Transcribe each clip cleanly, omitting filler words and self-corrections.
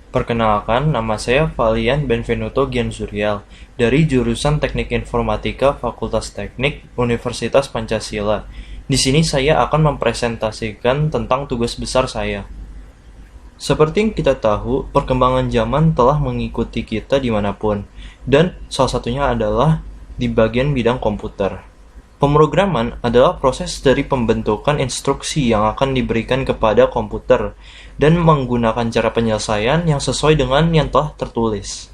Perkenalkan, nama saya Valian Benvenuto Gianzuriel dari jurusan Teknik Informatika Fakultas Teknik Universitas Pancasila. Di sini saya akan mempresentasikan tentang tugas besar saya. Seperti yang kita tahu, perkembangan zaman telah mengikuti kita dimanapun, dan salah satunya adalah di bagian bidang komputer. Pemrograman adalah proses dari pembentukan instruksi yang akan diberikan kepada komputer dan menggunakan cara penyelesaian yang sesuai dengan yang telah tertulis.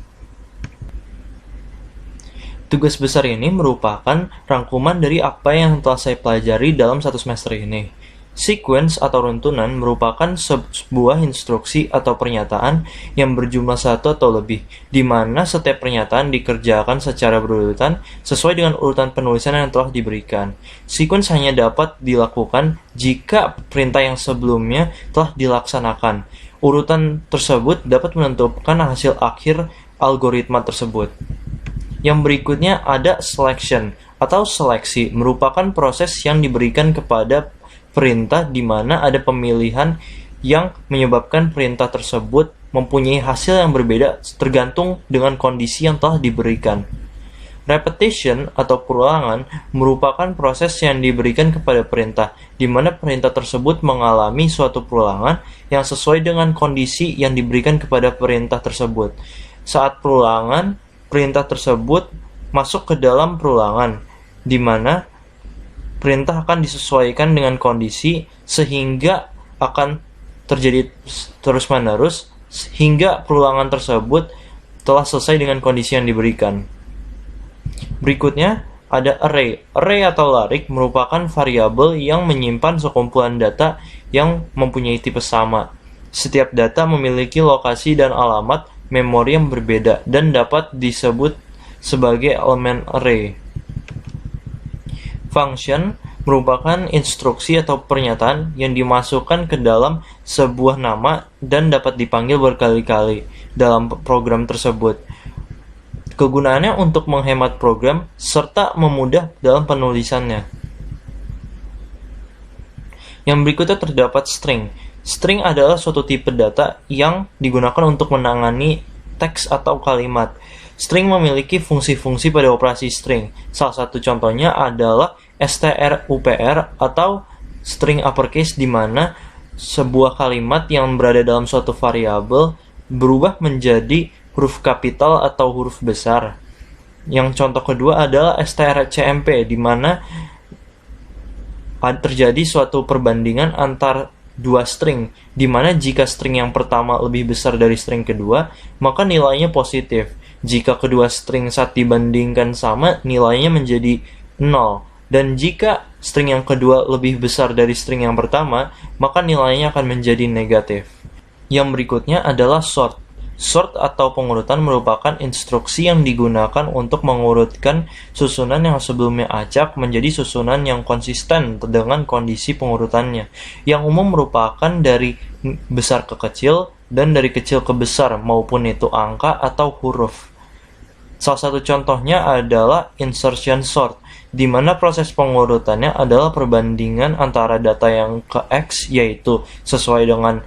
Tugas besar ini merupakan rangkuman dari apa yang telah saya pelajari dalam satu semester ini. Sequence atau runtunan merupakan sebuah instruksi atau pernyataan yang berjumlah satu atau lebih, di mana setiap pernyataan dikerjakan secara berurutan sesuai dengan urutan penulisan yang telah diberikan. Sequence hanya dapat dilakukan jika perintah yang sebelumnya telah dilaksanakan. Urutan tersebut dapat menentukan hasil akhir algoritma tersebut. Yang berikutnya ada selection atau seleksi, merupakan proses yang diberikan kepada perintah di mana ada pemilihan yang menyebabkan perintah tersebut mempunyai hasil yang berbeda tergantung dengan kondisi yang telah diberikan. Repetition atau perulangan merupakan proses yang diberikan kepada perintah, di mana perintah tersebut mengalami suatu perulangan yang sesuai dengan kondisi yang diberikan kepada perintah tersebut. Saat perulangan, perintah tersebut masuk ke dalam perulangan, di mana perintah akan disesuaikan dengan kondisi sehingga akan terjadi terus-menerus hingga perulangan tersebut telah selesai dengan kondisi yang diberikan. Berikutnya ada array. Array atau larik merupakan variabel yang menyimpan sekumpulan data yang mempunyai tipe sama. Setiap data memiliki lokasi dan alamat memori yang berbeda dan dapat disebut sebagai elemen array. Function merupakan instruksi atau pernyataan yang dimasukkan ke dalam sebuah nama dan dapat dipanggil berkali-kali dalam program tersebut. Kegunaannya untuk menghemat program serta memudah dalam penulisannya. Yang berikutnya terdapat string. String adalah suatu tipe data yang digunakan untuk menangani teks atau kalimat. String memiliki fungsi-fungsi pada operasi string. Salah satu contohnya adalah strupr atau string uppercase, di mana sebuah kalimat yang berada dalam suatu variabel berubah menjadi huruf kapital atau huruf besar. Yang contoh kedua adalah strcmp, di mana terjadi suatu perbandingan antar dua string, di mana jika string yang pertama lebih besar dari string kedua, maka nilainya positif. Jika kedua string saat dibandingkan sama, nilainya menjadi 0. Dan jika string yang kedua lebih besar dari string yang pertama, maka nilainya akan menjadi negatif. Yang berikutnya adalah sort. Sort atau pengurutan merupakan instruksi yang digunakan untuk mengurutkan susunan yang sebelumnya acak menjadi susunan yang konsisten dengan kondisi pengurutannya, yang umum merupakan dari besar ke kecil dan dari kecil ke besar, maupun itu angka atau huruf. Salah satu contohnya adalah insertion sort, di mana proses pengurutannya adalah perbandingan antara data yang ke X, yaitu sesuai dengan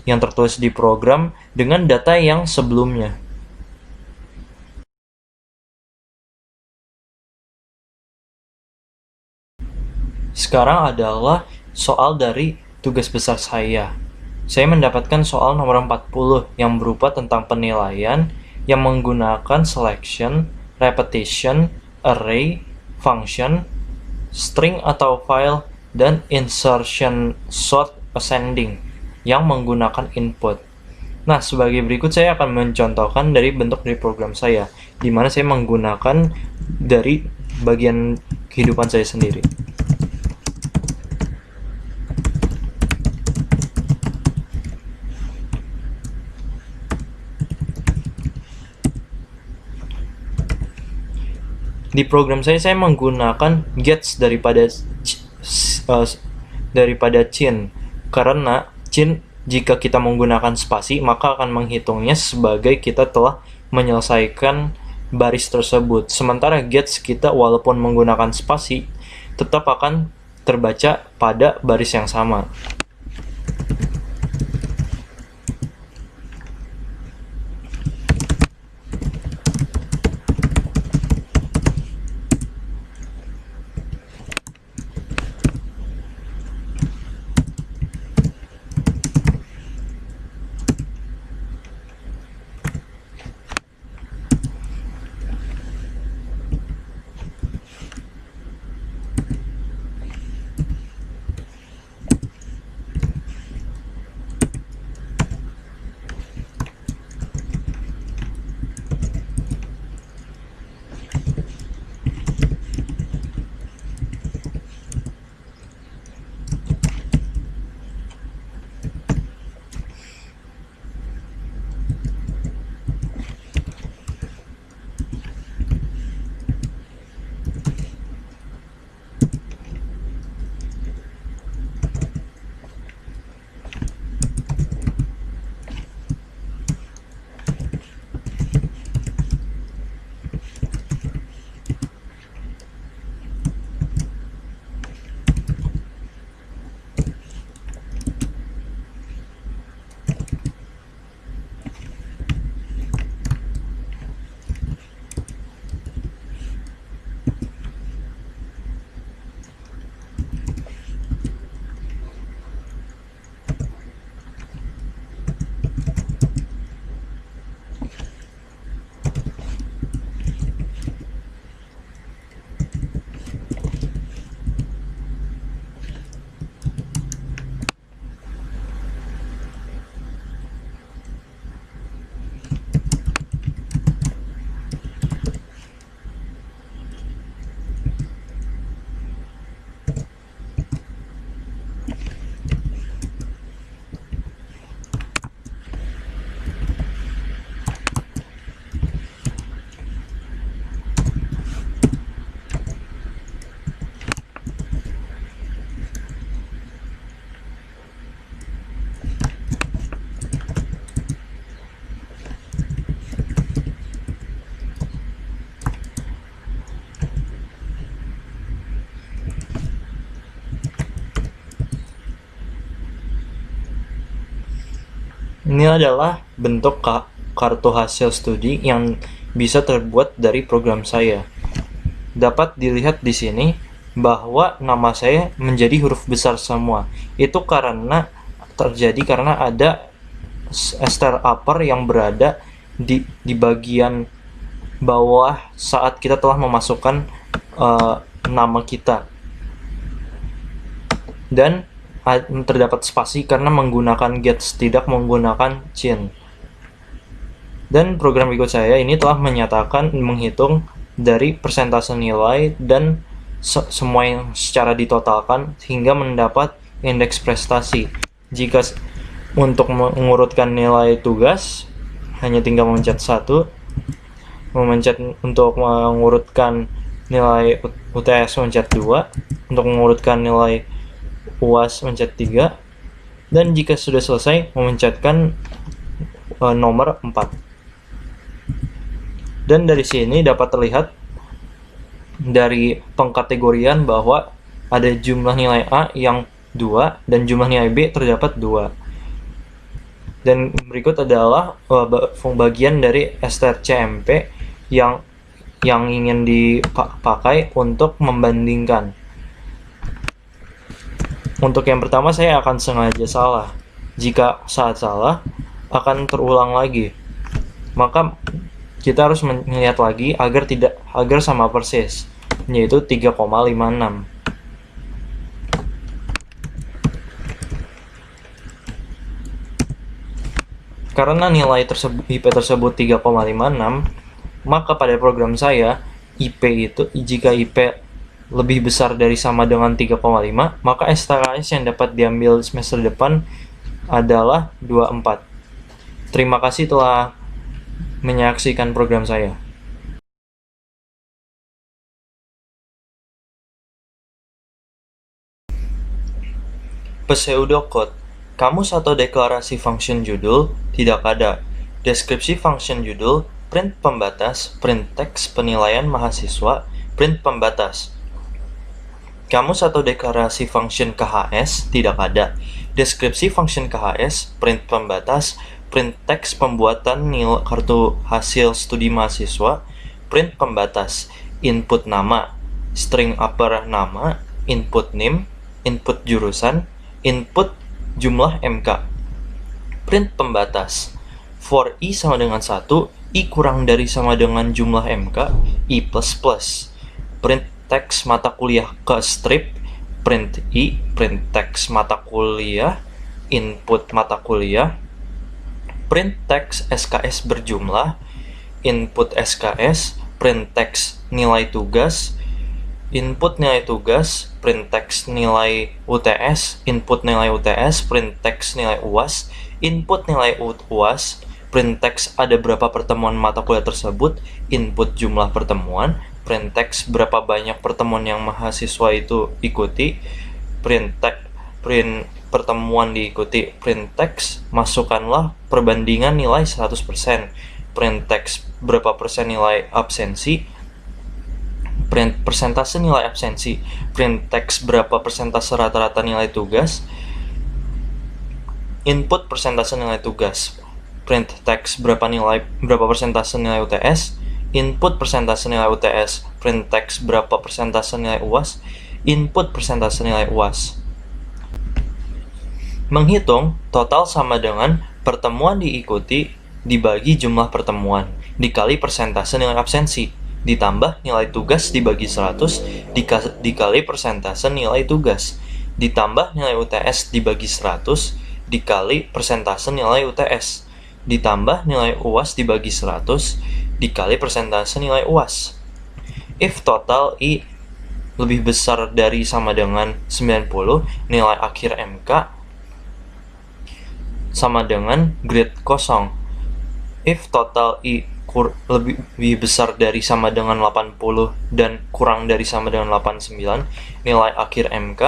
yang tertulis di program, dengan data yang sebelumnya. Sekarang adalah soal dari tugas besar saya. Saya mendapatkan soal nomor 40 yang berupa tentang penilaian yang menggunakan selection, repetition, array, function, string atau file, dan insertion sort ascending yang menggunakan input. Nah, sebagai berikut saya akan mencontohkan dari bentuk dari program saya, di mana saya menggunakan dari bagian kehidupan saya sendiri. Di program saya menggunakan gets daripada chin, karena chin jika kita menggunakan spasi maka akan menghitungnya sebagai kita telah menyelesaikan baris tersebut. Sementara gets kita walaupun menggunakan spasi tetap akan terbaca pada baris yang sama. Ini adalah bentuk kartu hasil studi yang bisa terbuat dari program saya. Dapat dilihat di sini bahwa nama saya menjadi huruf besar semua. Itu terjadi karena ada ester upper yang berada di bagian bawah saat kita telah memasukkan nama kita, dan terdapat spasi karena menggunakan gets, tidak menggunakan cin. Dan program ikut saya ini telah menghitung dari persentase nilai dan semua yang secara ditotalkan hingga mendapat indeks prestasi. Jika untuk mengurutkan nilai tugas hanya tinggal memencet 1, memencet untuk mengurutkan nilai UTS mencet 2, untuk mengurutkan nilai UAS mencet 3, dan jika sudah selesai memencetkan nomor 4. Dan dari sini dapat terlihat dari pengkategorian bahwa ada jumlah nilai A yang 2 dan jumlah nilai B terdapat 2. Dan berikut adalah bagian dari STRCMP yang ingin dipakai untuk membandingkan. Untuk yang pertama saya akan sengaja salah. Jika saat salah akan terulang lagi. Maka kita harus melihat lagi agar sama persis, yaitu 3,56. Karena nilai IP tersebut 3,56, maka pada program saya jika IP lebih besar dari sama dengan 3,5, maka STKS yang dapat diambil semester depan adalah 24. Terima kasih telah menyaksikan program saya. Pseudocode. Kamus atau deklarasi function judul tidak ada. Deskripsi function judul, print pembatas, print teks penilaian mahasiswa, print pembatas. Kamus atau deklarasi function KHS tidak ada. Deskripsi function KHS, print pembatas, print teks pembuatan nilai kartu hasil studi mahasiswa, print pembatas, input nama, string upper nama, input name, input jurusan, input jumlah MK. Print pembatas. For I sama dengan 1, I kurang dari sama dengan jumlah MK, I++. Print teks mata kuliah ke strip, print I, print teks mata kuliah, input mata kuliah. Print teks SKS berjumlah, input SKS, print teks nilai tugas, input nilai tugas, print teks nilai UTS, input nilai UTS, print teks nilai UAS, input nilai UAS, print teks ada berapa pertemuan mata kuliah tersebut, input jumlah pertemuan, print teks berapa banyak pertemuan yang mahasiswa itu ikuti, print pertemuan diikuti, print teks masukkanlah perbandingan nilai 100%, print teks berapa persen nilai absensi, print persentase nilai absensi, print teks berapa persentase rata-rata nilai tugas, input persentase nilai tugas, print teks berapa persentase nilai UTS, input persentase nilai UTS, print teks berapa persentase nilai UAS, input persentase nilai UAS. Menghitung total sama dengan pertemuan diikuti dibagi jumlah pertemuan dikali persentase nilai absensi ditambah nilai tugas dibagi 100 dikali persentase nilai tugas ditambah nilai UTS dibagi 100 dikali persentase nilai UTS ditambah nilai UAS dibagi 100 dikali persentase nilai UAS. If total I lebih besar dari sama dengan 90, nilai akhir MK sama dengan grade kosong. If total I lebih besar dari sama dengan 80 dan kurang dari sama dengan 89, nilai akhir MK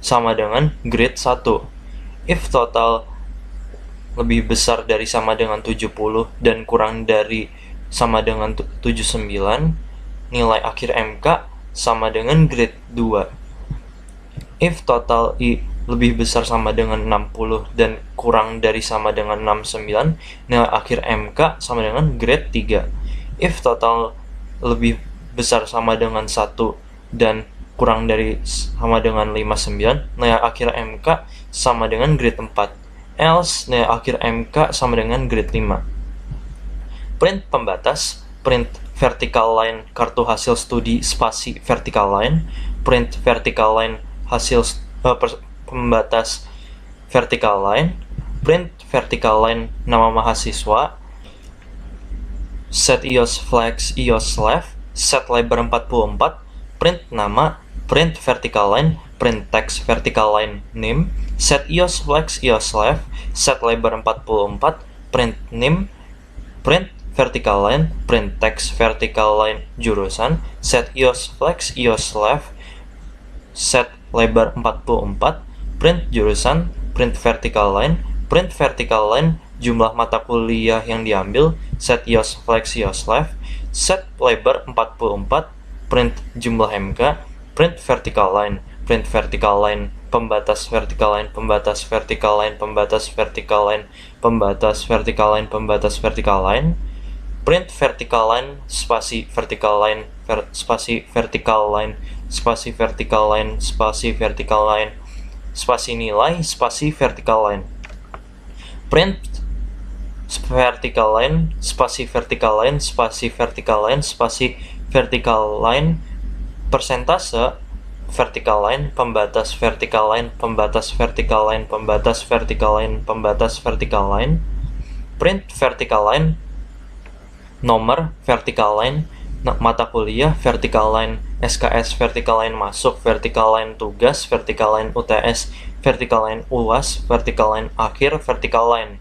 sama dengan grade 1. If total lebih besar dari sama dengan 70 dan kurang dari sama dengan 79, nilai akhir MK sama dengan grade 2. If total I lebih besar sama dengan 60 dan kurang dari sama dengan 69, nilai akhir MK sama dengan grade 3. If total lebih besar sama dengan 1 dan kurang dari sama dengan 59, nilai akhir MK sama dengan grade 4. Else, nilai akhir MK sama dengan grade 5. Print pembatas, print vertical line kartu hasil studi spasi vertical line, print vertical line hasil pembatas vertical line, print vertical line nama mahasiswa, set EOS flex EOS left, set lebar 44, print nama, print vertical line, print text vertical line name, set EOS flex EOS left, set lebar 44, print name, print vertical line, print text vertical line jurusan, set EOS flex EOS left, set lebar 44, print jurusan, print vertical line jumlah mata kuliah yang diambil, set EOS flex EOS left, set lebar 44, print jumlah MK, print vertical line pembatas vertical line pembatas vertical line pembatas vertical line pembatas vertical line pembatas vertical line, print vertical line spasi vertical line spasi vertical line spasi vertical line spasi vertical line spasi nilai spasi vertical line, print vertical line spasi vertical line spasi vertical line spasi vertical line persentase vertical line pembatas vertical line pembatas vertical line pembatas vertical line pembatas vertical line, print vertical line nomor vertical line mata kuliah vertical line SKS vertical line masuk vertical line tugas vertical line UTS vertical line UAS vertical line akhir vertical line,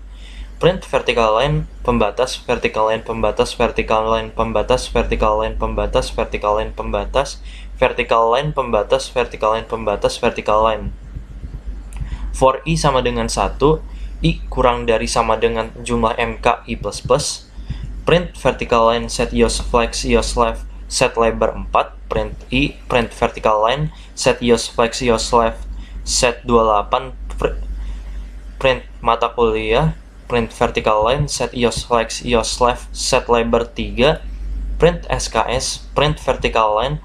print vertical line pembatas vertical line pembatas vertical line pembatas vertical line pembatas vertical line pembatas vertical line pembatas vertical line pembatas vertical line. For I sama dengan 1, I kurang dari sama dengan jumlah MK I++, print vertical line set EOS flex EOS left set lebar 4, print I, print vertical line set EOS flex EOS left set 28, print mata kuliah, print vertical line set EOS flex EOS left set lebar 3, print SKS, print vertical line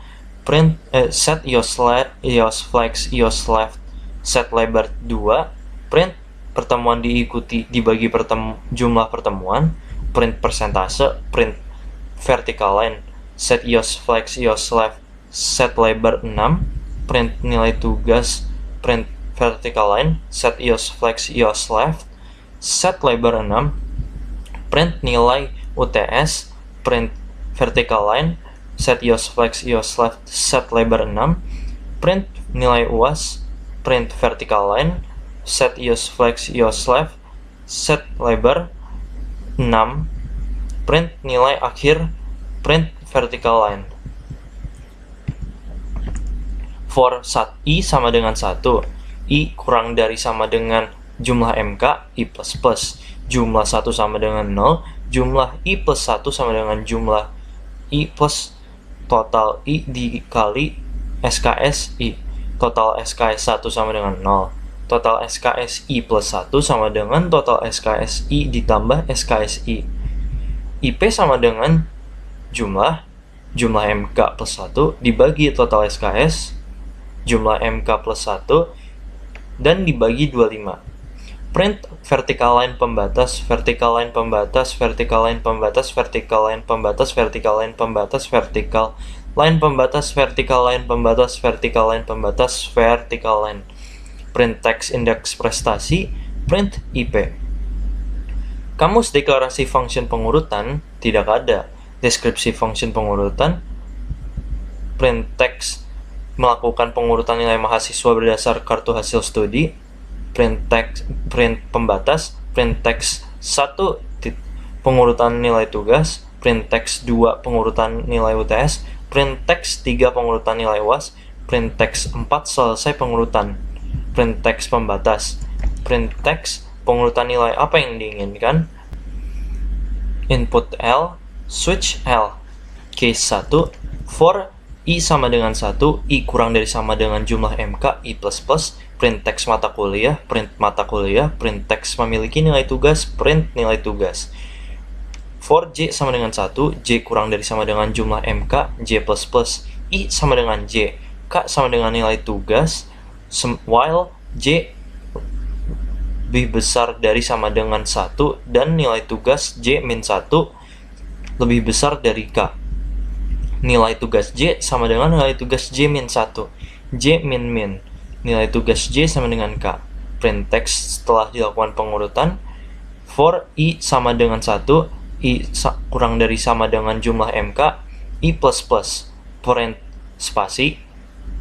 print set EOS flex EOS left set lebar 2, print pertemuan diikuti dibagi jumlah pertemuan, print persentase, print vertical line set EOS flex EOS left set lebar 6, print nilai tugas, print vertical line set EOS flex EOS left set lebar 6, print nilai UTS, print vertical line set EOS flex EOS left set lebar 6, print nilai UAS, print vertical line set EOS flex EOS left set lebar 6, print nilai akhir, print vertical line. For I sama dengan 1, I kurang dari sama dengan jumlah MK I++, jumlah 1 sama dengan 0, jumlah I plus 1 sama dengan jumlah I plus total I dikali SKS I, total SKS 1 sama dengan 0, total SKS I plus 1 sama dengan total SKS I ditambah SKS I. IP sama dengan jumlah MK plus 1 dibagi total SKS, jumlah MK plus 1, dan dibagi 25. Print vertical line pembatas, vertical line pembatas, vertical line pembatas, vertical line pembatas, vertical line pembatas, vertical line pembatas, vertical line pembatas, vertical line pembatas, vertical line. Print text indeks prestasi, print IP. Kamus deklarasi function pengurutan tidak ada. Deskripsi function pengurutan, print text melakukan pengurutan nilai mahasiswa berdasar kartu hasil studi, print pembatas, print text 1 pengurutan nilai tugas, print text 2 pengurutan nilai UTS, print text 3 pengurutan nilai UAS, print text 4 selesai pengurutan, print text pembatas, print text pengurutan nilai apa yang diinginkan, input L, switch L. Case 1, for I sama dengan 1, I kurang dari sama dengan jumlah MK, I++, print teks mata kuliah, print mata kuliah, print teks memiliki nilai tugas, print nilai tugas. For J sama dengan 1, J kurang dari sama dengan jumlah MK, J++, I sama dengan J, K sama dengan nilai tugas, while J lebih besar dari sama dengan 1 dan nilai tugas J-1 lebih besar dari K. Nilai tugas J sama dengan nilai tugas J-1, J-min. Nilai tugas J sama dengan K. Print text setelah dilakukan pengurutan. For I sama dengan 1, I kurang dari sama dengan jumlah MK, I++, print spasi,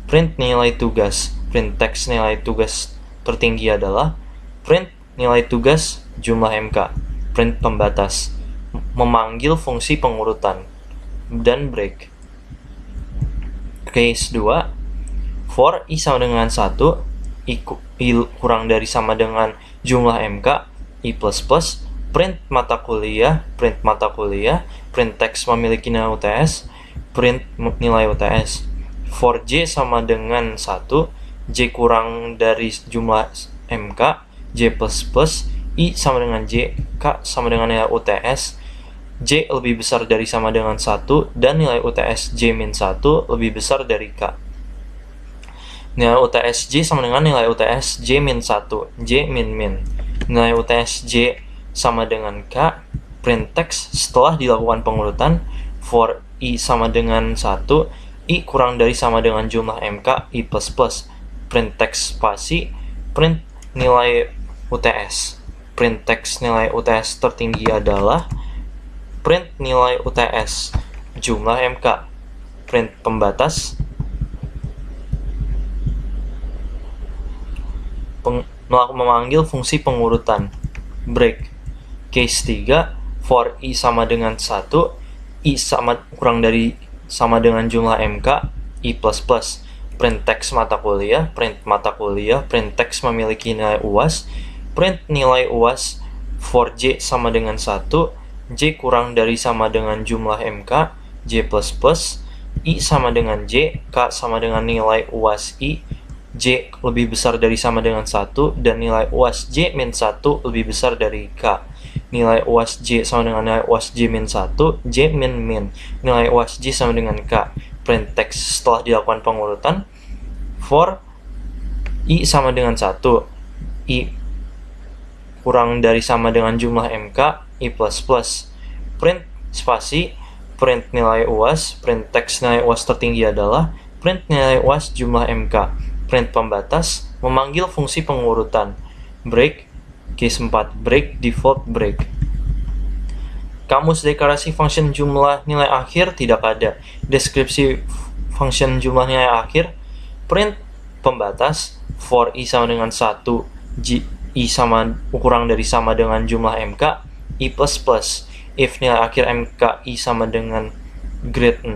print nilai tugas. Print text nilai tugas tertinggi adalah print nilai tugas jumlah MK, print pembatas, memanggil fungsi pengurutan, dan break. Case 2, for I sama dengan 1, I kurang dari sama dengan jumlah MK, I++, print mata kuliah, print teks memiliki nilai UTS, print nilai UTS. For J sama dengan 1, J kurang dari jumlah MK, J++, I sama dengan J, K sama dengan nilai UTS, J lebih besar dari sama dengan 1, dan nilai UTS J-1 lebih besar dari K. Nilai UTS J sama dengan nilai UTS J-1, J-min. Nilai UTS J sama dengan K, print text setelah dilakukan pengurutan. For I sama dengan 1, I kurang dari sama dengan jumlah MK, I++, print text spasi, print nilai UTS. Print text nilai UTS tertinggi adalah print nilai UTS jumlah MK, print pembatas, memanggil fungsi pengurutan, break. Case 3, for I sama dengan 1, I kurang dari sama dengan jumlah MK, I++, print teks mata kuliah, print teks memiliki nilai UAS, print nilai UAS. For J sama dengan 1, J kurang dari sama dengan jumlah MK, J++, I sama dengan J, K sama dengan nilai UAS I, J lebih besar dari sama dengan 1, dan nilai UAS J-1 lebih besar dari K. Nilai UAS J sama dengan nilai UAS J-1, J-min. Nilai UAS J sama dengan K. Print text setelah dilakukan pengurutan. For I sama dengan 1, I kurang dari sama dengan jumlah MK, I++, print spasi, print nilai UAS. Print text nilai UAS tertinggi adalah print nilai UAS jumlah MK, print pembatas, memanggil fungsi pengurutan, break. Case 4, break, default break. Kamus deklarasi function jumlah nilai akhir tidak ada. Deskripsi function jumlah nilai akhir, print pembatas. For I sama dengan 1, I sama kurang dari sama dengan jumlah MK, I++. If nilai akhir MK I sama dengan grade 0,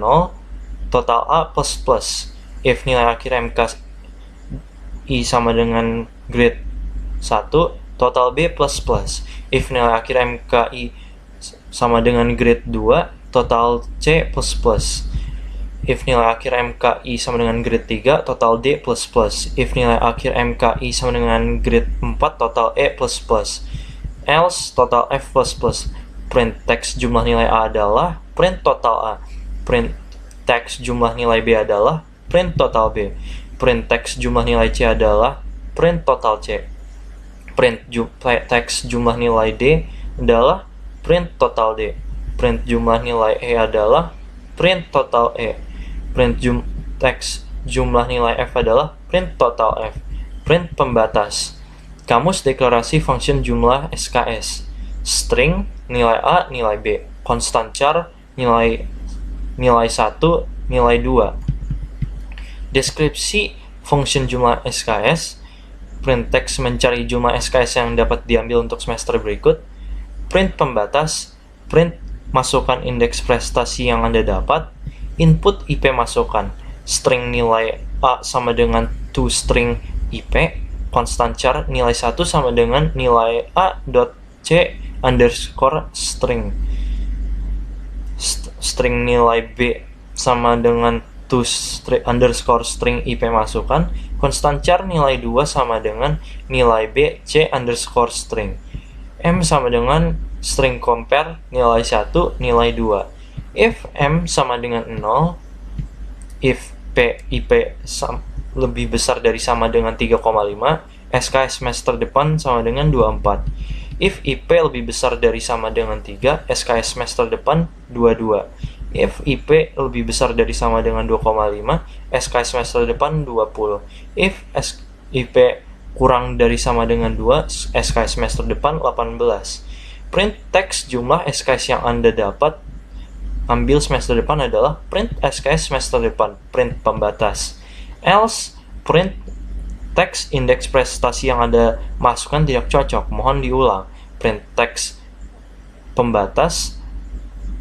total A++. If nilai akhir MK I sama dengan grade 1, total B++. If nilai akhir MK I sama dengan grade 2, total C++. If nilai akhir MKI sama dengan grade 3, total D++. If nilai akhir MKI sama dengan grade 4, total E++. Else, total F++. Print text jumlah nilai A adalah print total A. Print text jumlah nilai B adalah print total B. Print text jumlah nilai C adalah print total C. Print text jumlah nilai D adalah print total D. Print jumlah nilai E adalah print total E. Print text jumlah nilai F adalah print total F. Print pembatas. Kamus deklarasi function jumlah SKS. String nilai A, nilai B. Constant char nilai 1, nilai 2. Deskripsi function jumlah SKS. Print text mencari jumlah SKS yang dapat diambil untuk semester berikut. Print pembatas. Print masukkan indeks prestasi yang Anda dapat. Input IP masukkan. String nilai A sama dengan toString IP. Constant char nilai 1 sama dengan nilai A.c underscore string. String nilai B sama dengan underscore string IP masukkan, konstan char nilai 2 sama dengan nilai B C underscore string. M sama dengan string compare nilai 1, nilai 2. If M sama dengan 0, if P IP lebih besar dari sama dengan 3,5, SKS semester depan sama dengan 24. If IP lebih besar dari sama dengan 3, SKS semester depan 22. If IP lebih besar dari sama dengan 2,5, SKS semester depan 20. If IP kurang dari sama dengan 2, SKS semester depan 18. Print teks jumlah SKS yang Anda dapat ambil semester depan adalah print SKS semester depan, print pembatas. Else, print teks indeks prestasi yang Anda masukkan tidak cocok, mohon diulang. Print teks pembatas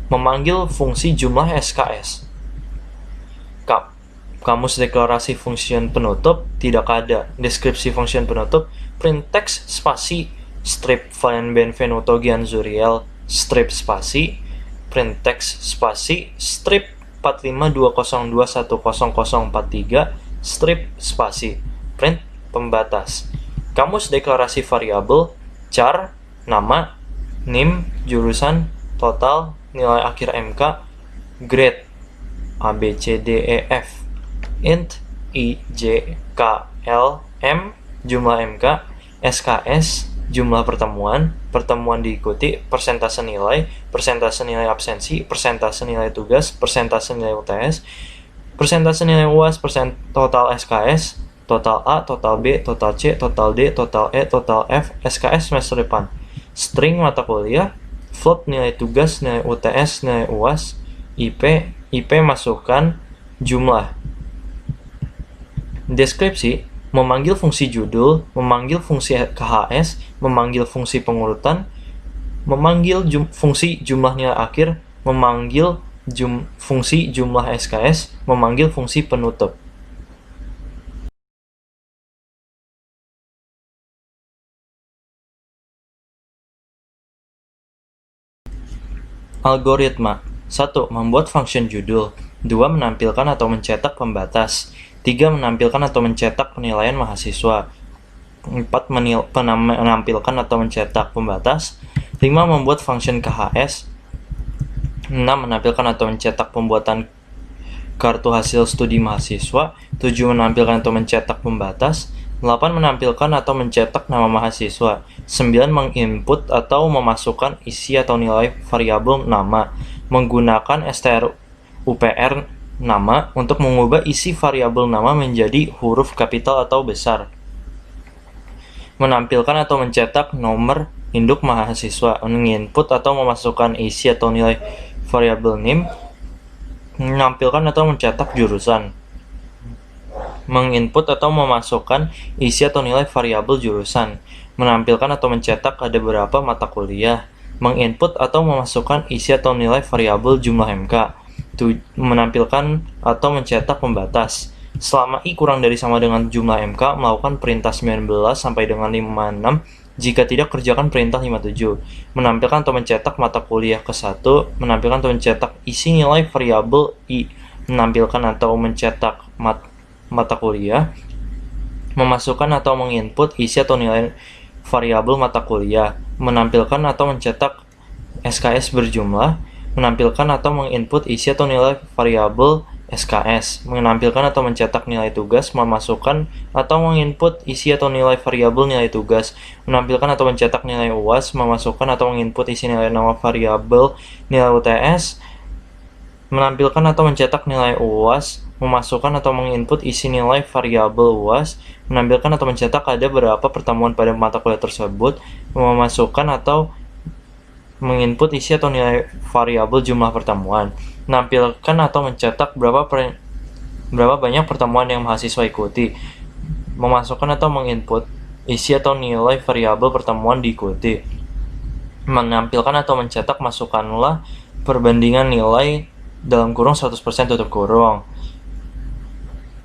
memanggil fungsi jumlah SKS. Kamus deklarasi function penutup tidak ada. Deskripsi function penutup, print teks spasi strip find Benvenuto Gianzuriel strip spasi, print teks spasi strip 45202100043 strip spasi, print pembatas. Kamus deklarasi variabel, char, nama, nim, jurusan, total, nilai akhir MK, grade, A, B, C, D, E, F, int, I, J, K, L, M, jumlah MK, SKS, jumlah pertemuan, pertemuan diikuti, persentase nilai absensi, persentase nilai tugas, persentase nilai UTS, persentase nilai UAS, total SKS, total A, total B, total C, total D, total E, total F, SKS semester depan, string mata kuliah, float nilai tugas, nilai UTS, nilai UAS, IP masukkan jumlah. Deskripsi, memanggil fungsi judul, memanggil fungsi KHS, memanggil fungsi pengurutan, memanggil fungsi jumlah nilai akhir, memanggil fungsi jumlah SKS, memanggil fungsi penutup. Algoritma 1. Membuat function judul. 2. Menampilkan atau mencetak pembatas. 3. Menampilkan atau mencetak penilaian mahasiswa. 4. Menampilkan atau mencetak pembatas. 5. Membuat function KHS. 6. Menampilkan atau mencetak pembuatan kartu hasil studi mahasiswa. 7. Menampilkan atau mencetak pembatas. 8. Menampilkan atau mencetak nama mahasiswa. 9. Menginput atau memasukkan isi atau nilai variabel nama. Menggunakan strupr nama untuk mengubah isi variabel nama menjadi huruf kapital atau besar. Menampilkan atau mencetak nomor induk mahasiswa. Menginput atau memasukkan isi atau nilai variabel name. Menampilkan atau mencetak jurusan. Menginput atau memasukkan isi atau nilai variabel jurusan. Menampilkan atau mencetak ada berapa mata kuliah. Menginput atau memasukkan isi atau nilai variabel jumlah MK. Menampilkan atau mencetak pembatas. Selama I kurang dari sama dengan jumlah MK, melakukan perintah 19 sampai dengan 56. Jika tidak, kerjakan perintah 57. Menampilkan atau mencetak mata kuliah ke-1. Menampilkan atau mencetak isi nilai variabel I. Menampilkan atau mencetak mata kuliah. Memasukkan atau menginput isi atau nilai variabel mata kuliah. Menampilkan atau mencetak SKS berjumlah. Menampilkan atau menginput isi atau nilai variabel SKS. Menampilkan atau mencetak nilai tugas. Memasukkan atau menginput isi atau nilai variabel nilai tugas. Menampilkan atau mencetak nilai UAS. Memasukkan atau menginput isi nilai nama variabel nilai UTS. Menampilkan atau mencetak nilai UAS. Memasukkan atau menginput isi nilai variabel UAS. Menampilkan atau mencetak ada berapa pertemuan pada mata kuliah tersebut. Memasukkan atau menginput isi atau nilai variabel jumlah pertemuan. Menampilkan atau mencetak berapa banyak pertemuan yang mahasiswa ikuti. Memasukkan atau menginput isi atau nilai variabel pertemuan diikuti. Menampilkan atau mencetak masukkanlah perbandingan nilai dalam kurung 100% tutup kurung.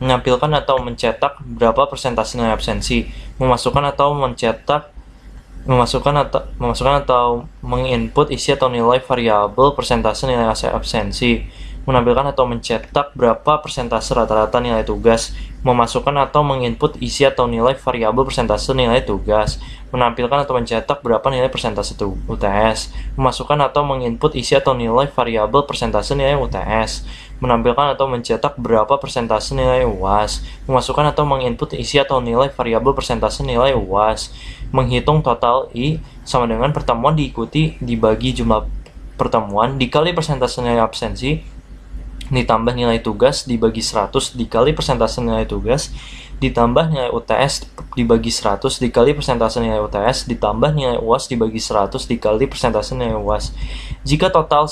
Menampilkan atau mencetak berapa persentase nilai absensi. Memasukkan atau menginput isi atau nilai variabel persentase nilai absensi. menampilkan atau mencetak berapa persentase rata-rata nilai tugas, memasukkan atau menginput isi atau nilai variabel persentase nilai tugas, menampilkan atau mencetak berapa nilai persentase UTS, memasukkan atau menginput isi atau nilai variabel persentase nilai UTS, menampilkan atau mencetak berapa persentase nilai UAS, memasukkan atau menginput isi atau nilai variabel persentase nilai UAS, menghitung total I sama dengan pertemuan diikuti dibagi jumlah pertemuan dikali persentase nilai absensi ditambah nilai tugas dibagi 100 dikali persentase nilai tugas ditambah nilai UTS dibagi 100 dikali persentase nilai UTS ditambah nilai UAS dibagi 100 dikali persentase nilai UAS. Jika total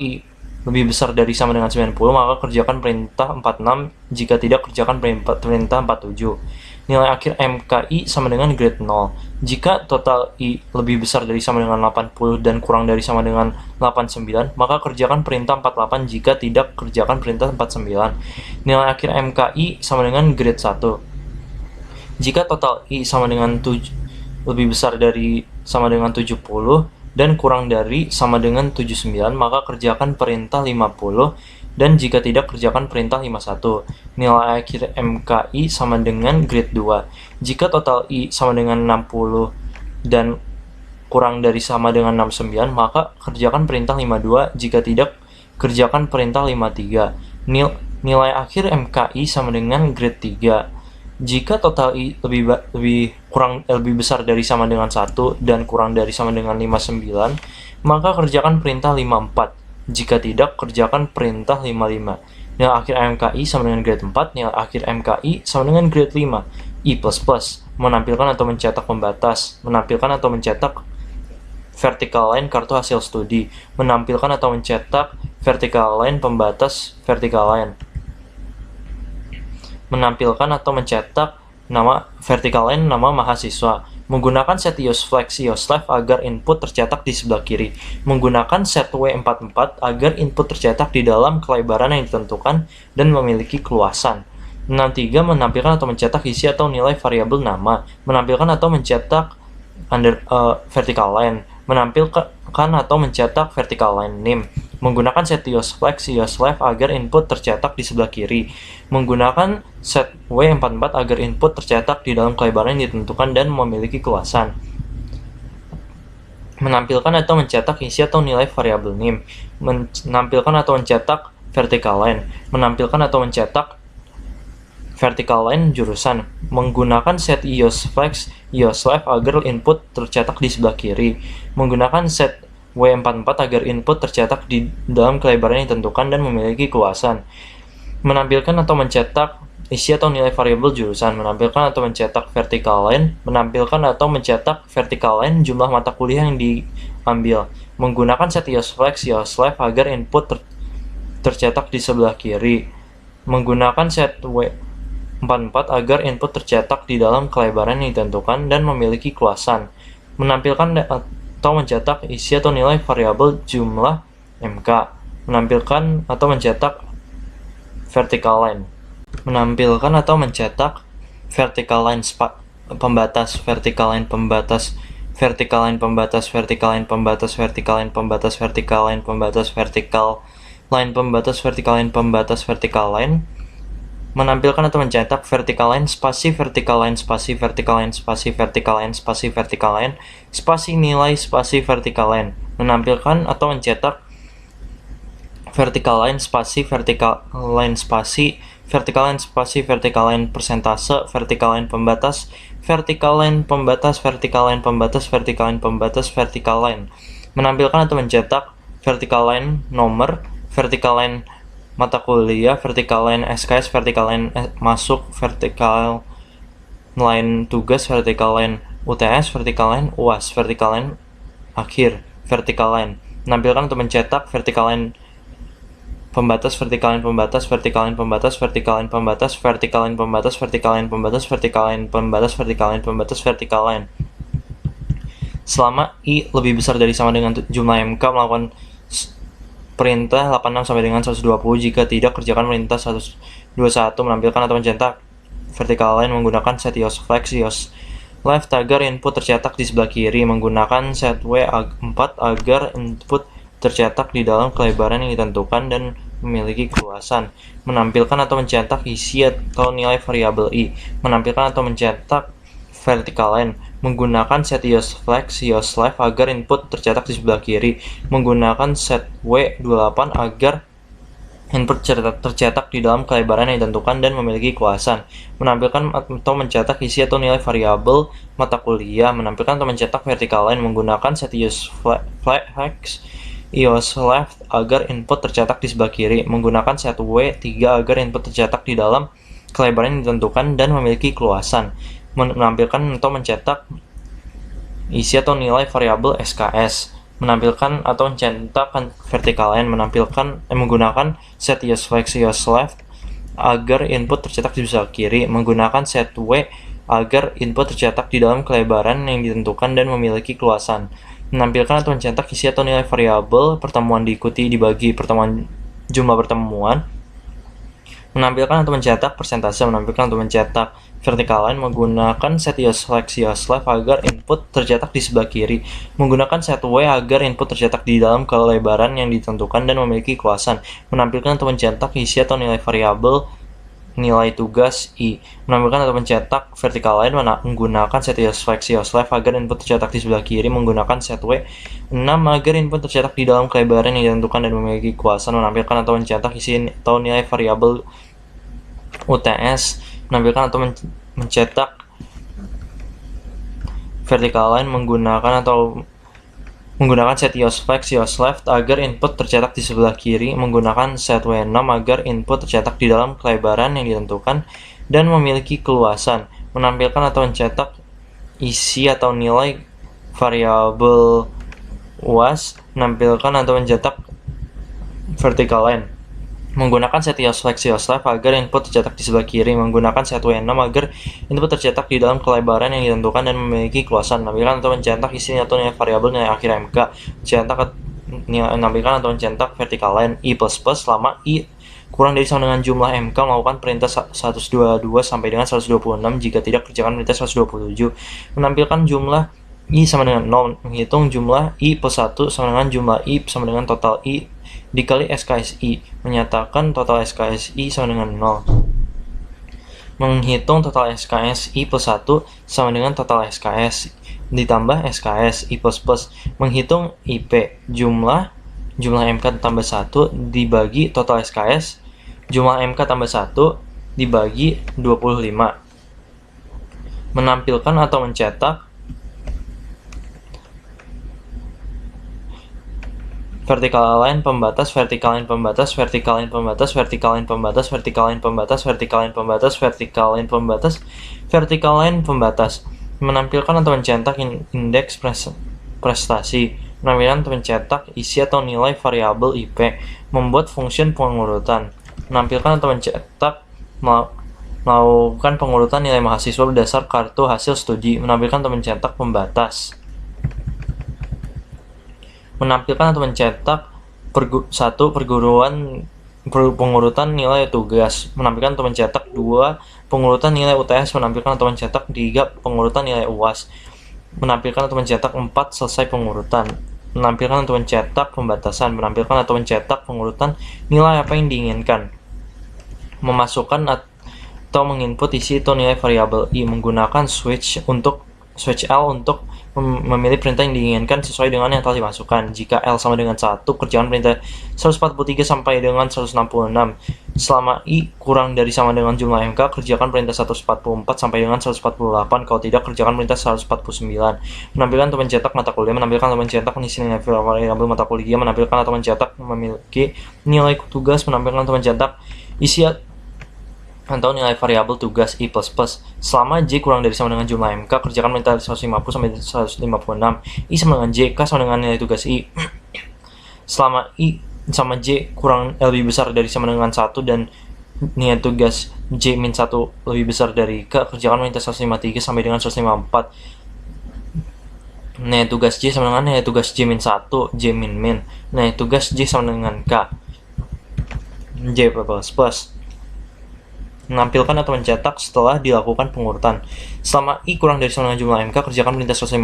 I lebih besar dari sama dengan 90, maka kerjakan perintah 46. Jika tidak, kerjakan perintah 47. Nilai akhir MKI sama dengan grade 0. Jika total I lebih besar dari sama dengan 80 dan kurang dari sama dengan 89, maka kerjakan perintah 48. Jika tidak, kerjakan perintah 49. Nilai akhir MKI sama dengan grade 1. Jika total I sama dengan lebih besar dari sama dengan 70 dan kurang dari sama dengan 79, maka kerjakan perintah 50, dan jika tidak, kerjakan perintah 51. Nilai akhir MKI sama dengan grade 2. Jika total I sama dengan 60 dan kurang dari sama dengan 69, maka kerjakan perintah 52. Jika tidak, kerjakan perintah 53. Nilai akhir MKI sama dengan grade 3. Jika total I lebih besar dari sama dengan 1 dan kurang dari sama dengan 59, maka kerjakan perintah 54. Jika tidak, kerjakan perintah 55. Nilai akhir MKI sama dengan grade 4. Nilai akhir MKI sama dengan grade 5. I++. Menampilkan atau mencetak pembatas. Menampilkan atau mencetak vertical line kartu hasil studi. Menampilkan atau mencetak vertical line pembatas vertical line. Menampilkan atau mencetak nama vertical line nama mahasiswa. Menggunakan set IOSFLEX IOSLEV agar input tercetak di sebelah kiri. Menggunakan set W44 agar input tercetak di dalam kelebaran yang ditentukan dan memiliki keluasan. 63. Menampilkan atau mencetak isi atau nilai variabel nama. Menampilkan atau mencetak vertical line. Menampilkan atau mencetak vertical line name. Menggunakan set IOSFLEX IOSLEV agar input tercetak di sebelah kiri. Menggunakan set W44 agar input tercetak di dalam kelebaran yang ditentukan dan memiliki keluasan. Menampilkan atau mencetak isi atau nilai variabel name. Menampilkan atau mencetak vertical line. Menampilkan atau mencetak vertical line jurusan. Menggunakan set IOSFLEX IOSLEV agar input tercetak di sebelah kiri. Menggunakan set W44 agar input tercetak di dalam kelebaran yang ditentukan dan memiliki keluasan. Menampilkan atau mencetak isi atau nilai variabel jurusan. Menampilkan atau mencetak vertical line. Menampilkan atau mencetak vertical line jumlah mata kuliah yang diambil. Menggunakan set IOSFLEX IOSLEV agar input tercetak di sebelah kiri. Menggunakan set W44 agar input tercetak di dalam kelebaran yang ditentukan dan memiliki keluasan. Menampilkan atau mencetak isi atau nilai variabel jumlah MK. Menampilkan atau mencetak vertical line. Menampilkan atau mencetak vertical line pembatas, vertical line pembatas, vertical line pembatas, vertical line pembatas, vertical line pembatas, vertical line pembatas, vertical line pembatas, vertical line pembatas, vertical line. Menampilkan atau mencetak vertical line spasi vertical line spasi vertical line spasi vertical line spasi vertical line spasi nilai spasi vertical line. Menampilkan atau mencetak vertical line spasi vertical line spasi vertical line spasi vertical line persentase vertical line pembatas vertical line pembatas vertical line pembatas vertical line pembatas vertical line. Menampilkan atau mencetak vertical line nomor vertical line mata kuliah, vertical line SKS, vertical line masuk, vertical line tugas, vertical line UTS, vertical line UAS, vertical line akhir, vertical line. Menampilkan untuk mencetak vertical line pembatas, vertical line pembatas, vertical line pembatas, vertical line pembatas, vertical line pembatas, vertical line pembatas, vertical line pembatas, vertical line pembatas, vertical line. Selama I lebih besar dari sama dengan jumlah MK, melakukan perintah 86 sampai dengan 120. Jika tidak, kerjakan perintah 121. Menampilkan atau mencetak vertical line menggunakan set IOSFLEX IOSLEV agar input tercetak di sebelah kiri. Menggunakan set W4 agar input tercetak di dalam kelebaran yang ditentukan dan memiliki keluasan. Menampilkan atau mencetak isi atau nilai variabel i. Menampilkan atau mencetak vertical line. Menggunakan set EOSFlex EOSLeft agar input tercetak di sebelah kiri. Menggunakan set W28 agar input tercetak di dalam kelebaran yang ditentukan dan memiliki kuasan. Menampilkan atau mencetak isi atau nilai variabel mata kuliah. Menampilkan atau mencetak vertical line menggunakan set EOSFlex EOSLeft agar input tercetak di sebelah kiri. Menggunakan set W3 agar input tercetak di dalam kelebaran yang ditentukan dan memiliki keluasan. Menampilkan atau mencetak isi atau nilai variabel SKS. Menampilkan atau mencetak vertical line menggunakan set EOSFlex EOSLeft agar input tercetak di sebelah kiri. Menggunakan set W agar input tercetak di dalam kelebaran yang ditentukan dan memiliki keluasan. Menampilkan atau mencetak isi atau nilai variabel pertemuan diikuti dibagi jumlah pertemuan. Menampilkan atau mencetak persentase. Menampilkan atau mencetak vertical line menggunakan set EOSFlex EOSLeft agar input tercetak di sebelah kiri. Menggunakan set W agar input tercetak di dalam kelebaran yang ditentukan dan memiliki keluasan. Menampilkan atau mencetak isi atau nilai variabel nilai tugas i. Menampilkan atau mencetak vertical line menggunakan set EOSFlex EOSLeft agar input tercetak di sebelah kiri. Menggunakan set W6 agar input tercetak di dalam kelebaran yang ditentukan dan memiliki kuasan. Menampilkan atau mencetak isi atau nilai variabel UTS. Menampilkan atau mencetak vertical line menggunakan set EOSFlex EOSLeft agar input tercetak di sebelah kiri. Menggunakan set W6 agar input tercetak di dalam kelebaran yang ditentukan dan memiliki keluasan. Menampilkan atau mencetak isi atau nilai variabel UAS. Menampilkan atau mencetak vertical line menggunakan set EOSFlex EOSLeft agar input tercetak di sebelah kiri. Menggunakan set W6 agar input tercetak di dalam kelebaran yang ditentukan dan memiliki keluasan. Menampilkan atau mencetak isi atau nilai variabel nilai akhir MK. Menampilkan atau mencetak vertical line i++ selama i kurang dari sama dengan jumlah MK. Melakukan perintah 122 sampai dengan 126. Jika tidak, kerjakan perintah 127. Menampilkan jumlah i sama dengan 0. Menghitung jumlah i plus 1 sama dengan jumlah i sama dengan total i dikali SKSI. Menyatakan total SKSI sama dengan 0. Menghitung total SKSI plus 1 sama dengan total SKS ditambah SKS I++. Menghitung IP jumlah MK tambah 1 dibagi total SKS jumlah MK tambah 1 dibagi 25. Menampilkan atau mencetak vertical line pembatas, vertical line pembatas, vertical line pembatas, vertical line pembatas, vertical line pembatas, vertical line pembatas, vertical line pembatas, vertical line pembatas. Menampilkan atau mencetak indeks prestasi. Menampilkan atau mencetak isi atau nilai variabel IP. Membuat fungsi pengurutan. Menampilkan atau mencetak melakukan pengurutan nilai mahasiswa berdasar kartu hasil studi. Menampilkan atau mencetak pembatas. Menampilkan atau mencetak pengurutan nilai tugas. Menampilkan atau mencetak 2 pengurutan nilai UTS. Menampilkan atau mencetak 3 pengurutan nilai UAS. Menampilkan atau mencetak 4 selesai pengurutan. Menampilkan atau mencetak pembatasan. Menampilkan atau mencetak pengurutan nilai apa yang diinginkan. Memasukkan atau menginput isi atau nilai variabel i. Menggunakan switch L untuk memilih perintah yang diinginkan sesuai dengan yang telah dimasukkan. Jika L sama dengan 1, kerjakan perintah 143 sampai dengan 166. Selama I kurang dari sama dengan jumlah MK, kerjakan perintah 144 sampai dengan 148. Kalau tidak, kerjakan perintah 149. Menampilkan atau mencetak mata kuliah. Menampilkan atau mencetak mengisi nilai variabel mata kuliah. Menampilkan atau mencetak memiliki nilai tugas. Menampilkan atau mencetak isi atau nilai variabel tugas i++. Selama J kurang dari sama dengan jumlah MK, kerjakan perintah 150 sampai 156. I sama dengan J, K sama dengan nilai tugas I. Selama I sama J kurang lebih besar dari sama dengan 1 dan nilai tugas J min 1 lebih besar dari K, kerjakan perintah 153 sampai dengan 154. Nilai tugas J sama dengan nilai tugas J min 1, J min min. Nilai tugas J sama dengan K, J++. Menampilkan atau mencetak setelah dilakukan pengurutan. Selama I kurang dari sama dengan jumlah MK, kerjakan perintah 151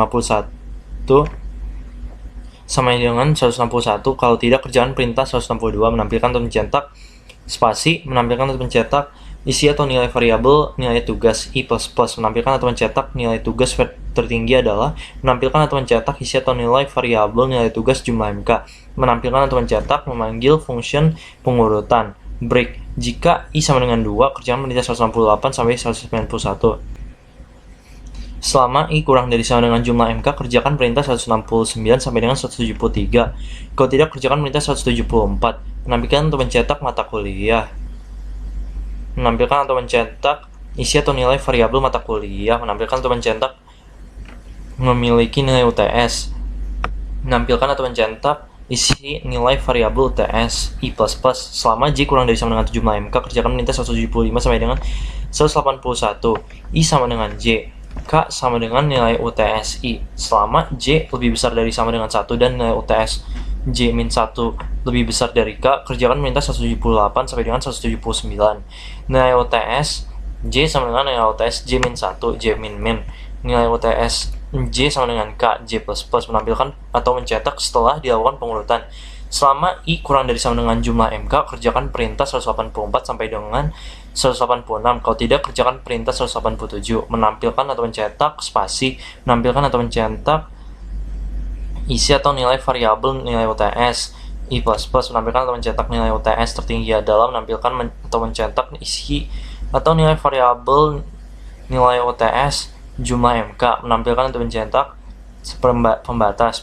sama dengan 161, kalau tidak kerjakan perintah 162 menampilkan atau mencetak spasi, menampilkan atau mencetak isi atau nilai variabel nilai tugas. I++ menampilkan atau mencetak nilai tugas tertinggi adalah menampilkan atau mencetak isi atau nilai variabel nilai tugas jumlah MK, menampilkan atau mencetak memanggil function pengurutan. Break. Jika I sama dengan 2, kerjakan perintah 168 sampai 191. Selama I kurang dari sama dengan jumlah MK, kerjakan perintah 169 sampai dengan 173. Kalau tidak, kerjakan perintah 174. Menampilkan atau mencetak mata kuliah. Menampilkan atau mencetak isi atau nilai variabel mata kuliah. Menampilkan atau mencetak memiliki nilai UTS. Menampilkan atau mencetak isi nilai variabel UTS. I++. Selama J kurang dari sama dengan jumlah MK, kerjakan perintah 175 sampai dengan 181. I sama dengan J. K sama dengan nilai UTS I. Selama J lebih besar dari sama dengan 1 dan nilai UTS J-1 lebih besar dari K, kerjakan perintah 178 sampai dengan 179. Nilai UTS J sama dengan nilai UTS J-1, J-min. Nilai UTS J sama dengan K, J++, menampilkan atau mencetak setelah dilakukan pengurutan. Selama I kurang dari sama dengan jumlah MK, kerjakan perintah 184 sampai dengan 186. Kalau tidak, kerjakan perintah 187. Menampilkan atau mencetak spasi, menampilkan atau mencetak isi atau nilai variabel nilai UTS. I++ menampilkan atau mencetak nilai UTS tertinggi adalah menampilkan atau mencetak isi atau nilai variabel nilai UTS jumlah MK, menampilkan atau mencetak pembatas,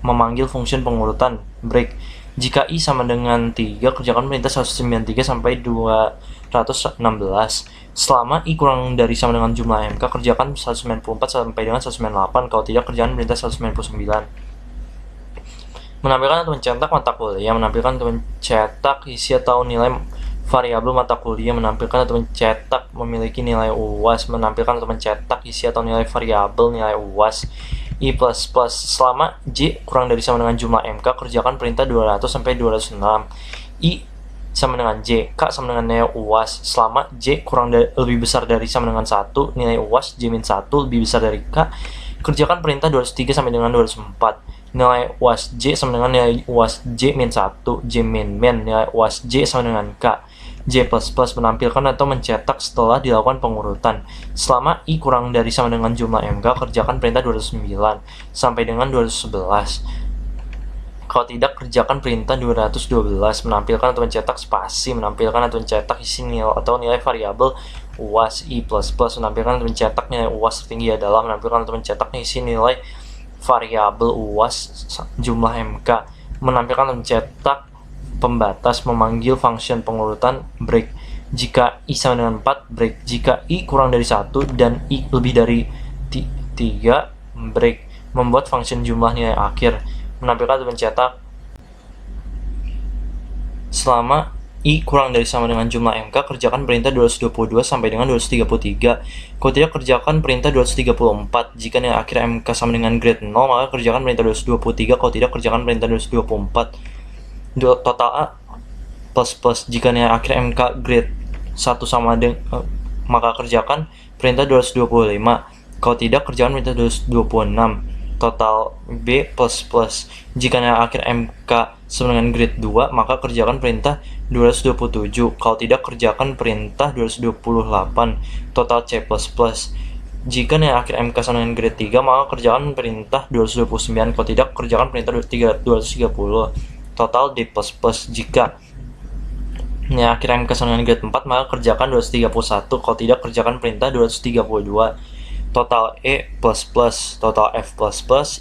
memanggil fungsi pengurutan. Break. Jika I sama dengan 3, kerjakan perintah 193 sampai 216. Selama I kurang dari sama dengan jumlah MK, kerjakan 194 sampai dengan 198. Kalau tidak, kerjakan perintah 199. Menampilkan atau mencetak mata kuliah, menampilkan atau mencetak isi atau nilai variabel mata kuliah, menampilkan atau mencetak memiliki nilai UAS, menampilkan atau mencetak isi atau nilai variabel nilai UAS. I++. Selama J kurang dari sama dengan jumlah MK, kerjakan perintah 200 sampai 206. I sama dengan J, K sama dengan nilai UAS. Selama J kurang lebih besar dari sama dengan 1, nilai UAS J-1 lebih besar dari K, kerjakan perintah 203 sampai dengan 204. Nilai UAS J sama dengan nilai UAS J-1, J-min, nilai UAS J sama dengan K, J++, menampilkan atau mencetak setelah dilakukan pengurutan. Selama I kurang dari sama dengan jumlah MK, kerjakan perintah 209 sampai dengan 211. Kalau tidak, kerjakan perintah 212, menampilkan atau mencetak spasi, menampilkan atau mencetak isi nilai atau nilai variabel UAS. I++, menampilkan atau mencetak nilai UAS tertinggi adalah menampilkan atau mencetak isi nilai variabel UAS jumlah MK, menampilkan atau mencetak pembatas, memanggil function pengurutan. Break. Jika I sama dengan 4, break. Jika I kurang dari 1 dan I lebih dari 3, break. Membuat function jumlah nilai akhir, menampilkan atau mencetak. Selama I kurang dari sama dengan jumlah MK, kerjakan perintah 222 sampai dengan 233. Kalau tidak, kerjakan perintah 234. Jika nilai akhir MK sama dengan grade 0, maka kerjakan perintah 223. Kalau tidak, kerjakan perintah 224. Total A plus. Jika nilai akhir MK grade 1 sama dengan, maka kerjakan perintah 225. Kalau tidak, kerjakan perintah 226. Total B plus. Jika nilai akhir MK sama dengan grade 2, maka kerjakan perintah 227. Kalau tidak, kerjakan perintah 228. Total C plus. Jika nilai akhir MK sama dengan grade 3, maka kerjakan perintah 229. Kalau tidak, kerjakan perintah 230. Total D++. Jika nilai akhir MK sama dengan grade 4, maka kerjakan 231. Kalau tidak, kerjakan perintah 232. Total E++, total F++,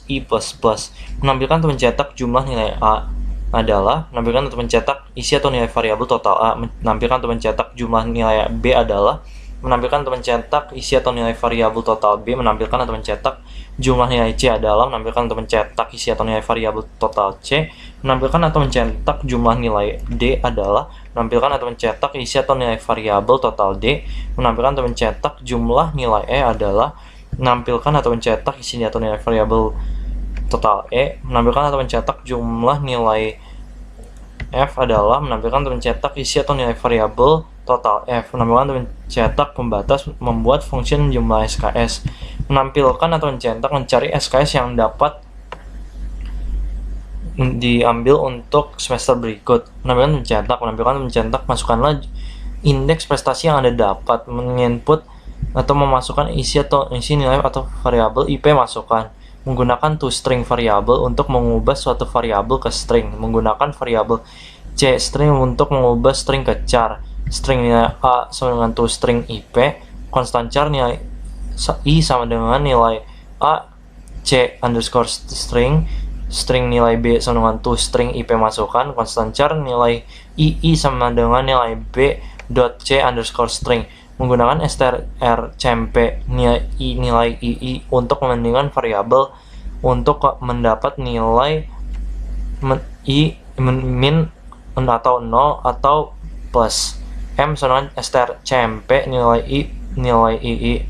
I++. Menampilkan atau mencetak jumlah nilai A adalah menampilkan atau mencetak isi atau nilai variabel total A. Menampilkan atau mencetak jumlah nilai B adalah menampilkan atau mencetak isi atau nilai variabel total B. Menampilkan atau mencetak jumlah nilai C adalah menampilkan atau mencetak isi atau nilai variabel total C. Menampilkan atau mencetak jumlah nilai D adalah menampilkan atau mencetak isi atau nilai variabel total D. Menampilkan atau mencetak jumlah nilai E adalah menampilkan atau mencetak isi atau nilai variabel total E. Menampilkan atau mencetak jumlah nilai F adalah menampilkan atau mencetak isi atau nilai variabel total F. Menampilkan atau mencetak pembatas, membuat fungsi jumlah SKS. Menampilkan atau mencetak mencari SKS yang dapat diambil untuk semester berikut. Menampilkan mencetak, masukkanlah indeks prestasi yang Anda dapat, menginput atau memasukkan isi nilai atau variabel IP masukkan. Menggunakan toString variabel untuk mengubah suatu variabel ke string. Menggunakan variabel cstring untuk mengubah string ke char. String nilai A sama dengan toString IP. Konstan char nilai I sama dengan nilai A c underscore string. String nilai B sama dengan toString IP masukkan. Konstan char nilai II sama dengan nilai B dot c underscore string. Menggunakan strcmp nilai II untuk membandingkan variabel untuk mendapat nilai min atau 0 atau plus. M sama dengan strcmp nilai II.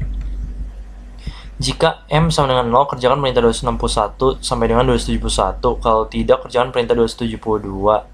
Jika M sama dengan 0, kerjakan perintah 261 sampai dengan 271. Kalau tidak, kerjakan perintah 272.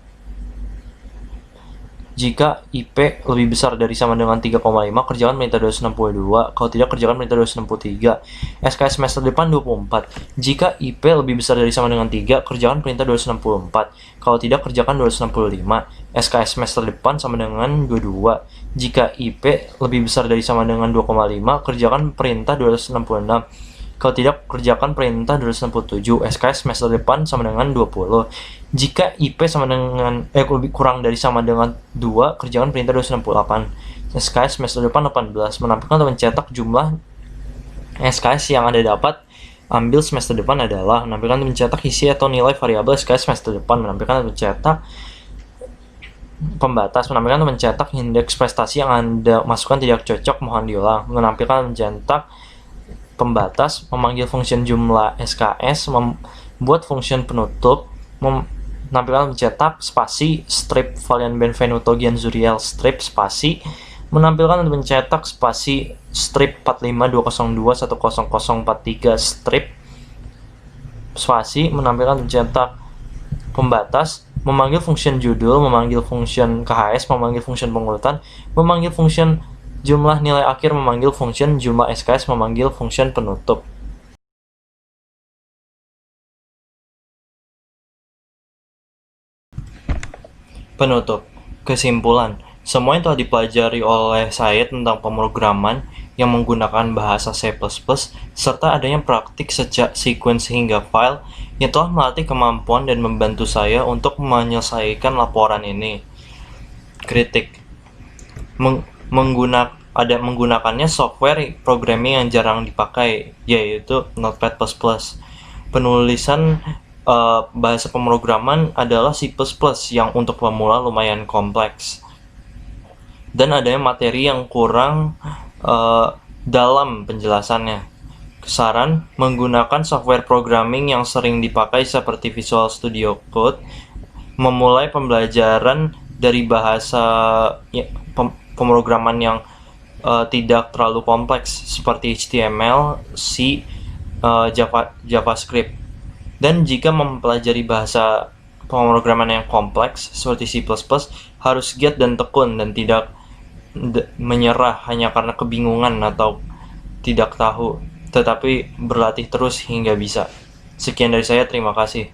Jika IP lebih besar dari sama dengan 3,5, kerjakan perintah 262. Kalau tidak, kerjakan perintah 263. SKS semester depan 24. Jika IP lebih besar dari sama dengan 3, kerjakan perintah 264. Kalau tidak, kerjakan 265. SKS semester depan sama dengan 22. Jika IP lebih besar dari sama dengan 2,5, kerjakan perintah 266. Kalau tidak, kerjakan perintah 267. SKS semester depan sama dengan 20. Jika IP sama dengan lebih kurang dari sama dengan 2, kerjakan perintah 268. SKS semester depan 18. Menampilkan atau mencetak jumlah SKS yang Anda dapat ambil semester depan adalah menampilkan atau mencetak isi atau nilai variabel SKS semester depan. Menampilkan atau mencetak pembatas. Menampilkan atau mencetak indeks prestasi yang Anda masukkan tidak cocok, mohon diulang. Menampilkan atau mencetak pembatas, memanggil function jumlah SKS, membuat function penutup, menampilkan mencetak spasi strip Valian Benvenuto Gianzuriel strip spasi, menampilkan untuk mencetak spasi strip 452021043 strip spasi, menampilkan mencetak pembatas, memanggil function judul, memanggil function KHS, memanggil function pengurutan, memanggil function jumlah nilai akhir, memanggil function jumlah SKS, memanggil function penutup. Penutup. Kesimpulan. Semua yang telah dipelajari oleh saya tentang pemrograman yang menggunakan bahasa C++, serta adanya praktik sejak sequence hingga file, yang telah melatih kemampuan dan membantu saya untuk menyelesaikan laporan ini. Kritik. Menggunakannya software programming yang jarang dipakai, yaitu Notepad++. Penulisan bahasa pemrograman adalah C++ yang untuk pemula lumayan kompleks, dan adanya materi yang kurang dalam penjelasannya. Saran, menggunakan software programming yang sering dipakai seperti Visual Studio Code. Memulai pembelajaran dari bahasa pemrograman yang tidak terlalu kompleks seperti HTML, C, JavaScript. Dan jika mempelajari bahasa pemrograman yang kompleks seperti C++, harus giat dan tekun dan tidak menyerah hanya karena kebingungan atau tidak tahu, tetapi berlatih terus hingga bisa. Sekian dari saya, terima kasih.